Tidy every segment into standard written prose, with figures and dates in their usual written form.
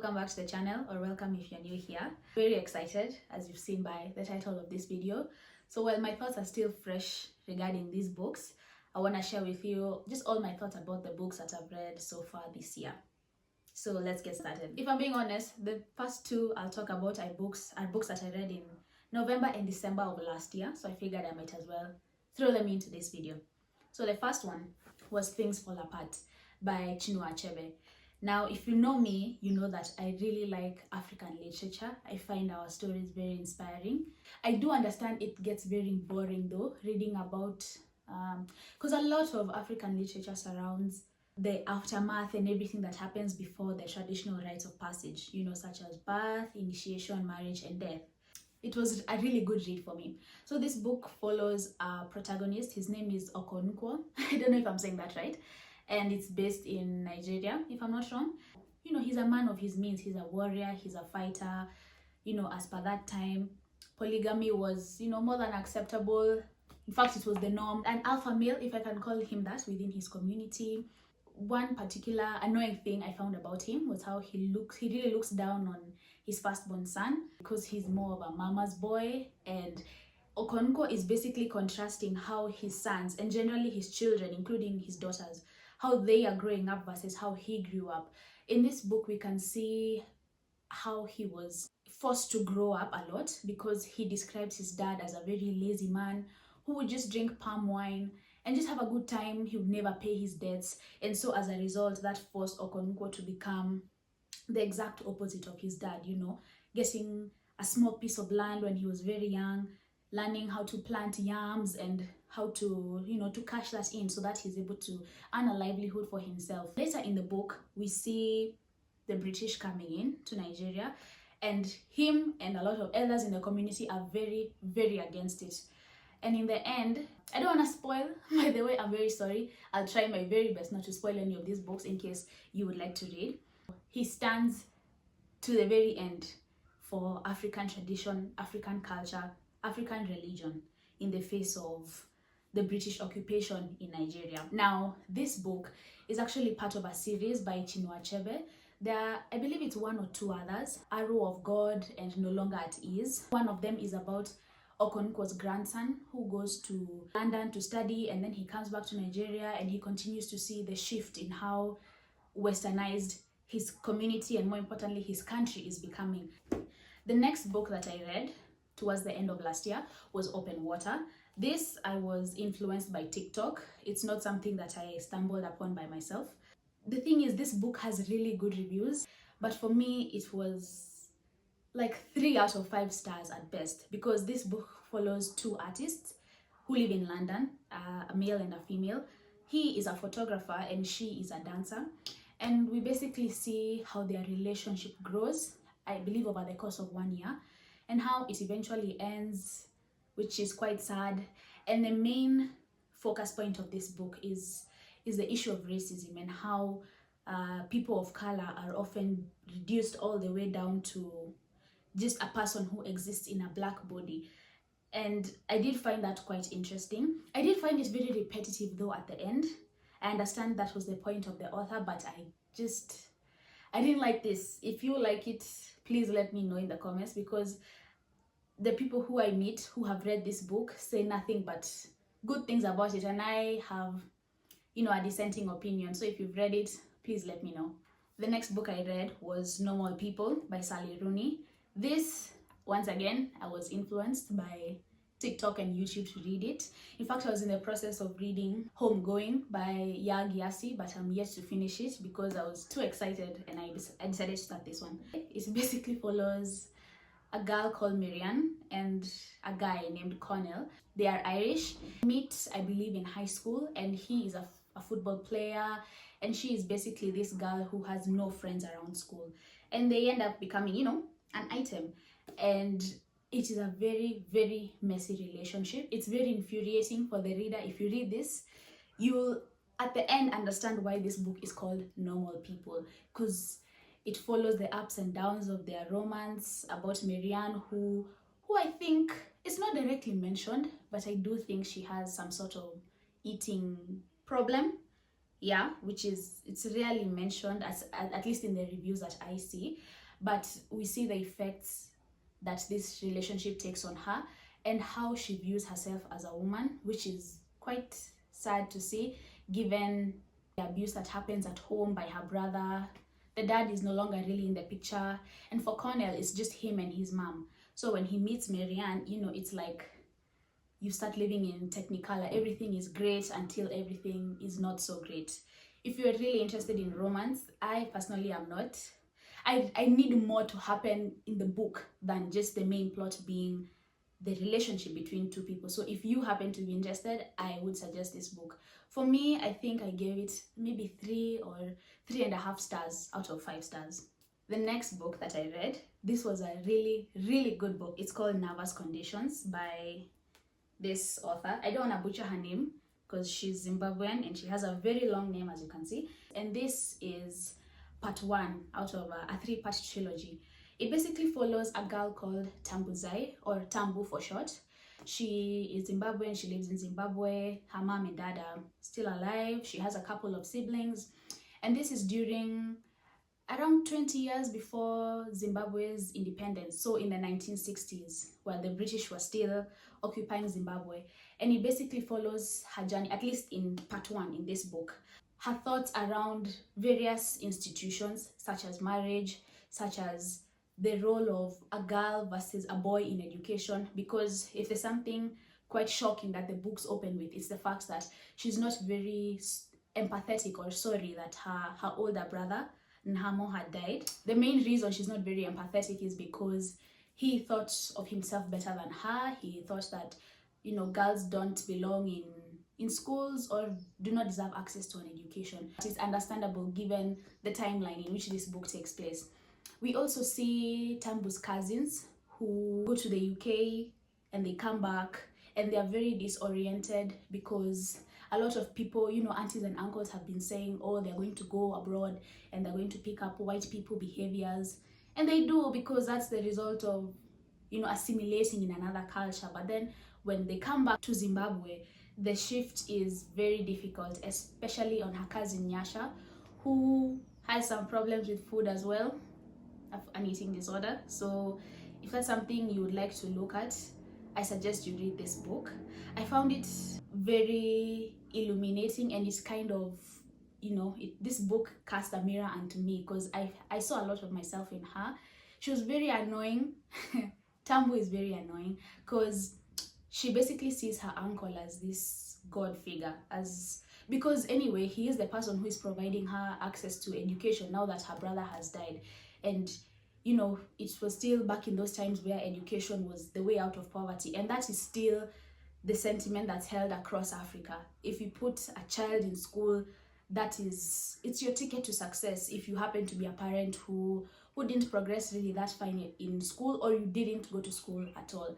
Welcome back to the channel, or welcome if you're new here. Very excited, as you've seen by the title of this video. So while my thoughts are still fresh regarding these books, I want to share with you just all my thoughts about the books that I've read so far this year. So let's get started. If I'm being honest, the first two I'll talk about are books that I read in November and December of last year, so I figured I might as well throw them into this video. So the first one was Things Fall Apart by Chinua Achebe. Now, if you know me, you know that I really like African literature. I find our stories very inspiring. I do understand it gets very boring though, reading about, because a lot of African literature surrounds the aftermath and everything that happens before the traditional rites of passage, such as birth, initiation, marriage, and death. It was a really good read for me. So this book follows a protagonist. His name is Okonkwo. I don't know if I'm saying that right. And it's based in Nigeria, if I'm not wrong. He's a man of his means. He's a warrior, he's a fighter. As per that time, polygamy was, more than acceptable. In fact, it was the norm. An alpha male, if I can call him that, within his community. One particular annoying thing I found about him was how he really looks down on his firstborn son because he's more of a mama's boy. And Okonkwo is basically contrasting how his sons, and generally his children, including his daughters, how they are growing up versus how he grew up. In this book, we can see how he was forced to grow up a lot because he describes his dad as a very lazy man who would just drink palm wine and just have a good time. He would never pay his debts. And so as a result, that forced Okonkwo to become the exact opposite of his dad, getting a small piece of land when he was very young, learning how to plant yams and how to, to cash that in so that he's able to earn a livelihood for himself. Later in the book, we see the British coming in to Nigeria, and him and a lot of elders in the community are very, very against it. And in the end, I don't want to spoil, by the way, I'm very sorry. I'll try my very best not to spoil any of these books in case you would like to read. He stands to the very end for African tradition, African culture, African religion in the face of the British occupation in Nigeria. Now, this book is actually part of a series by Chinua Achebe. I believe it's one or two others, Arrow of God and No Longer at Ease. One of them is about Okonkwo's grandson who goes to London to study, and then he comes back to Nigeria and he continues to see the shift in how westernized his community and, more importantly, his country is becoming. The next book that I read towards the end of last year was Open Water. This, I was influenced by TikTok. It's not something that I stumbled upon by myself. The thing is, this book has really good reviews, but for me, it was like 3 out of 5 stars at best, because this book follows two artists who live in London, a male and a female. He is a photographer and she is a dancer. And we basically see how their relationship grows, I believe over the course of 1 year, and how it eventually ends, which is quite sad. And the main focus point of this book is the issue of racism and how people of color are often reduced all the way down to just a person who exists in a black body. And I did find that quite interesting. I did find it very repetitive though at the end. I understand that was the point of the author, but I didn't like this. If you like it, please let me know in the comments, because the people who I meet who have read this book say nothing but good things about it, and I have, a dissenting opinion. So if you've read it, please let me know. The next book I read was Normal People by Sally Rooney. This, once again, I was influenced by TikTok and YouTube to read it. In fact, I was in the process of reading Homegoing by Yag Yasi, but I'm yet to finish it because I was too excited and I decided to start this one. It basically follows a girl called Miriam and a guy named Connell. They are Irish. They meet, I believe, in high school, and he is a football player, and she is basically this girl who has no friends around school. And they end up becoming, an item. And it is a very, very messy relationship. It's very infuriating for the reader. If you read this, you'll at the end understand why this book is called Normal People, because it follows the ups and downs of their romance, about Marianne, who I think is not directly mentioned, but I do think she has some sort of eating problem. yeah, which is, it's rarely mentioned, at least in the reviews that I see, but we see the effects that this relationship takes on her and how she views herself as a woman, which is quite sad to see given the abuse that happens at home by her brother. The dad is no longer really in the picture, and for Cornell it's just him and his mom. So when he meets Marianne, you know, it's like you start living in Technicolor. Everything is great until everything is not so great. If you're really interested in romance, I personally am not. I need more to happen in the book than just the main plot being the relationship between two people. So if you happen to be interested, I would suggest this book. For me, I think I gave it maybe 3 or 3.5 stars out of 5 stars. The next book that I read, this was a really, really good book. It's called Nervous Conditions by this author. I don't want to butcher her name because she's Zimbabwean and she has a very long name, as you can see. And this is part 1 out of a 3-part trilogy. It basically follows a girl called Tambuzai, or Tambu for short. She is Zimbabwean, she lives in Zimbabwe. Her mom and dad are still alive. She has a couple of siblings. And this is during around 20 years before Zimbabwe's independence, so in the 1960s, while the British were still occupying Zimbabwe. And it basically follows her journey, at least in part 1 in this book, her thoughts around various institutions such as marriage, such as the role of a girl versus a boy in education. Because if there's something quite shocking that the books open with, it's the fact that she's not very empathetic or sorry that her older brother Nhamo had died. The main reason she's not very empathetic is because he thought of himself better than her. He thought that, you know, girls don't belong in schools or do not deserve access to an education. It is understandable given the timeline in which this book takes place. We also see Tambu's cousins who go to the UK and they come back and they are very disoriented because a lot of people, you know, aunties and uncles have been saying, oh, they're going to go abroad and they're going to pick up white people behaviors. And they do, because that's the result of, you know, assimilating in another culture. But then when they come back to Zimbabwe, the shift is very difficult, especially on her cousin Nyasha, who has some problems with food as well, an eating disorder. So if that's something you would like to look at, I suggest you read this book. I found it very illuminating, and it's kind of, you know, this book cast a mirror onto me because I saw a lot of myself in her. She was very annoying. Tambu is very annoying because she basically sees her uncle as this god figure, because anyway, he is the person who is providing her access to education now that her brother has died. And you know, it was still back in those times where education was the way out of poverty, and that is still the sentiment that's held across Africa. If you put a child in school, it's your ticket to success. If you happen to be a parent who didn't progress really that fine in school, or you didn't go to school at all.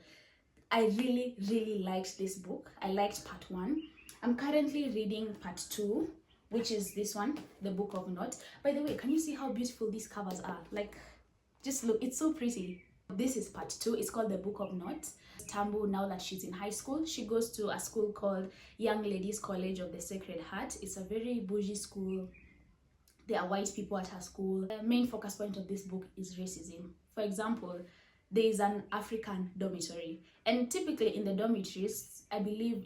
I really, really liked this book. I liked part 1. I'm currently reading part 2, which is this one, The Book of Not. By the way, can you see how beautiful these covers are? Like, just look, it's so pretty. This is part 2. It's called The Book of Not. Tambu, now that she's in high school, she goes to a school called Young Ladies College of the Sacred Heart. It's a very bougie school. There are white people at her school. The main focus point of this book is racism. For example, there is an African dormitory, and typically in the dormitories, I believe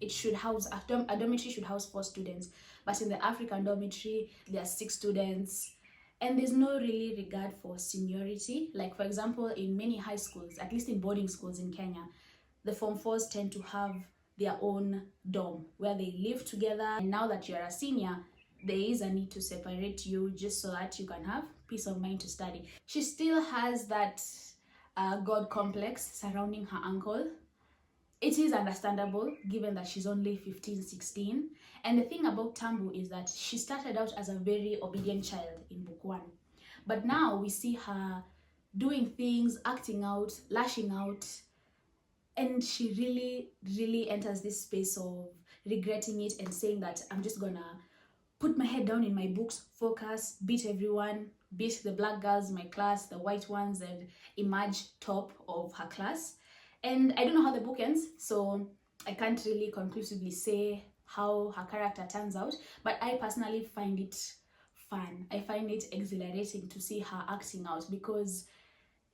it should house a dormitory should house 4 students, but in the African dormitory there are 6 students, and there's no really regard for seniority. Like, for example, in many high schools, at least in boarding schools in Kenya, the Form 4s tend to have their own dorm where they live together. And now that you're a senior, there is a need to separate you just so that you can have peace of mind to study. She still has that God complex surrounding her uncle. It is understandable given that she's only 15, 16. And the thing about Tambu is that she started out as a very obedient child in book 1. But now we see her doing things, acting out, lashing out. And she really, really enters this space of regretting it and saying that I'm just gonna put my head down in my books, focus, beat everyone, beat the black girls in my class, the white ones, and emerge top of her class. And I don't know how the book ends, so I can't really conclusively say how her character turns out, but I personally find it fun. I find it exhilarating to see her acting out, because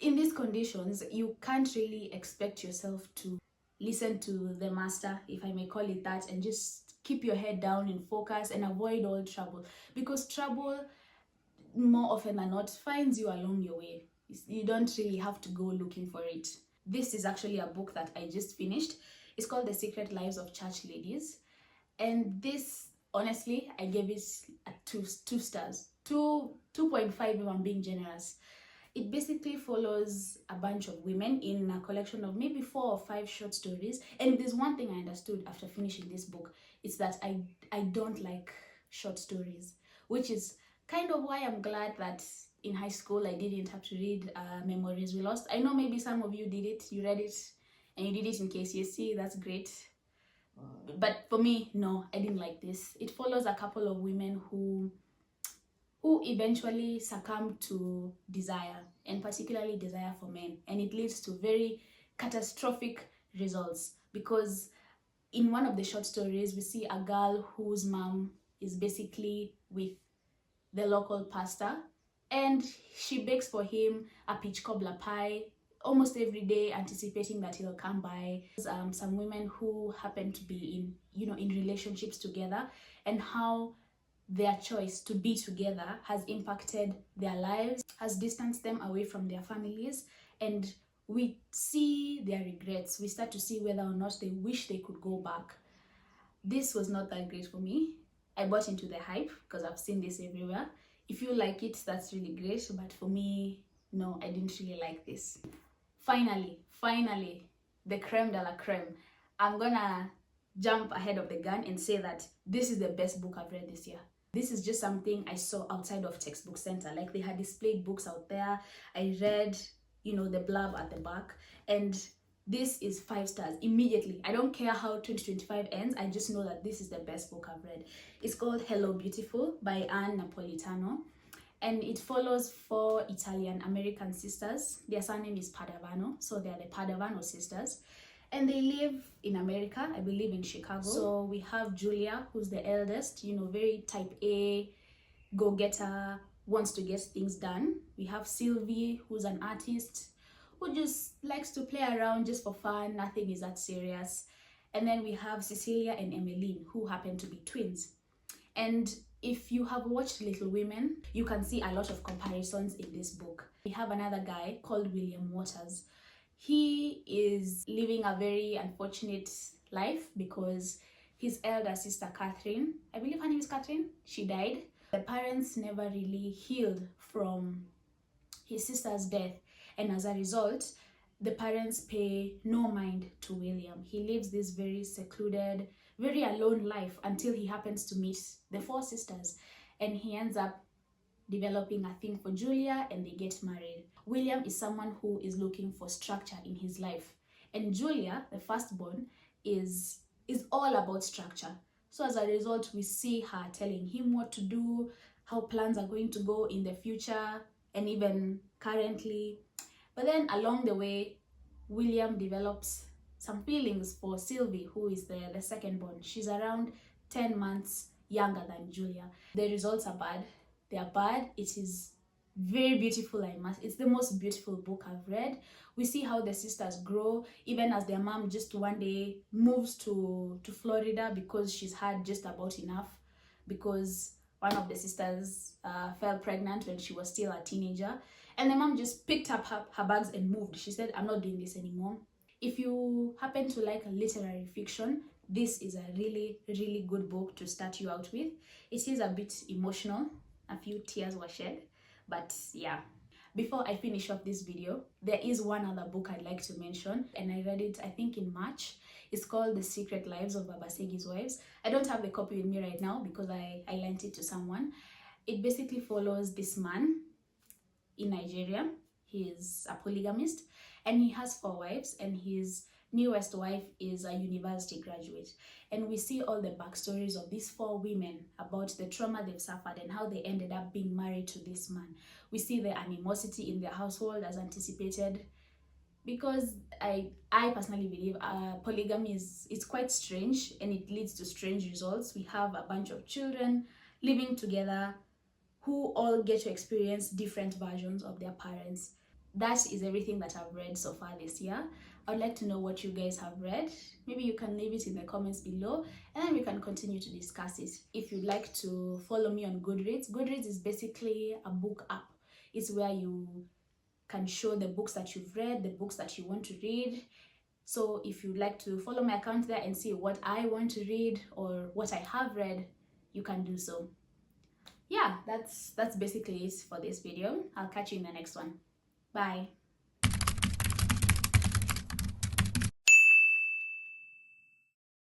in these conditions you can't really expect yourself to listen to the master, if I may call it that, and just keep your head down and focus and avoid all trouble, because trouble more often than not finds you along your way. You don't really have to go looking for it. This is actually a book that I just finished. It's called The Secret Lives of Church Ladies, and this, honestly, I gave it a two stars, 2.5 if I'm being generous. It basically follows a bunch of women in a collection of maybe 4 or 5 short stories. And there's one thing I understood after finishing this book, it's that I don't like short stories, which is kind of why I'm glad that in high school I didn't have to read Memories We Lost. I know maybe some of you did it, you read it, and you did it in KCSE, that's great. But for me, no, I didn't like this. It follows a couple of women who eventually succumb to desire, and particularly desire for men, and it leads to very catastrophic results, because in one of the short stories we see a girl whose mom is basically with the local pastor, and she bakes for him a peach cobbler pie almost every day, anticipating that he'll come by. Some women who happen to be in relationships together, and how their choice to be together has impacted their lives, has distanced them away from their families, and we see their regrets. We start to see whether or not they wish they could go back. This was not that great for me. I bought into the hype because I've seen this everywhere. If you like it, that's really great, but for me, no, I didn't really like this. Finally, the creme de la creme. I'm gonna jump ahead of the gun and say that this is the best book I've read this year. This is just something I saw outside of Textbook Center. Like, they had displayed books out there. I read, the blurb at the back, and this is 5 stars immediately. I don't care how 2025 ends. I just know that this is the best book I've read. It's called Hello Beautiful by Anne Napolitano, and it follows 4 Italian American sisters. Their surname is Padavano, so they're the Padavano sisters, and they live in America, I believe in Chicago. So we have Julia, who's the eldest, very type A, go-getter, wants to get things done. We have Sylvie, who's an artist, who just likes to play around just for fun, nothing is that serious. And then we have Cecilia and Emmeline, who happen to be twins. And if you have watched Little Women, you can see a lot of comparisons in this book. We have another guy called William Waters. He is living a very unfortunate life because his elder sister Catherine, I believe her name is Catherine, she died. The parents never really healed from his sister's death, and as a result, the parents pay no mind to William. He lives this very secluded, very alone life until he happens to meet the 4 sisters, and he ends up developing a thing for Julia, and they get married. William is someone who is looking for structure in his life, and Julia, the firstborn, is all about structure. So as a result, we see her telling him what to do, how plans are going to go in the future, and even currently. But then along the way, William develops some feelings for Sylvie, who is the secondborn. She's around 10 months younger than Julia. The results are bad. They are bad. It is very beautiful, it's the most beautiful book I've read. We see how the sisters grow, even as their mom just one day moves to Florida because she's had just about enough, because one of the sisters fell pregnant when she was still a teenager, and the mom just picked up her bags and moved. She said, I'm not doing this anymore. If you happen to like literary fiction, this is a really, really good book to start you out with. It is a bit emotional. A few tears were shed, but yeah. Before I finish off this video, there is one other book I'd like to mention, and I read it, I think, in March. It's called The Secret Lives of Segi's Wives. I don't have the copy with me right now because I lent it to someone. It basically follows this man in Nigeria. He is a polygamist, and he has 4 wives, and his newest wife is a university graduate. And we see all the backstories of these 4 women, about the trauma they've suffered and how they ended up being married to this man. We see the animosity in their household as anticipated because I personally believe polygamy it's quite strange, and it leads to strange results. We have a bunch of children living together who all get to experience different versions of their parents. That is everything that I've read so far this year. I'd like to know what you guys have read. Maybe you can leave it in the comments below, and then we can continue to discuss it. If you'd like to follow me on Goodreads, Goodreads is basically a book app. It's where you can show the books that you've read, the books that you want to read. So if you'd like to follow my account there and see what I want to read or what I have read, you can do so. Yeah, that's basically it for this video. I'll catch you in the next one. Bye.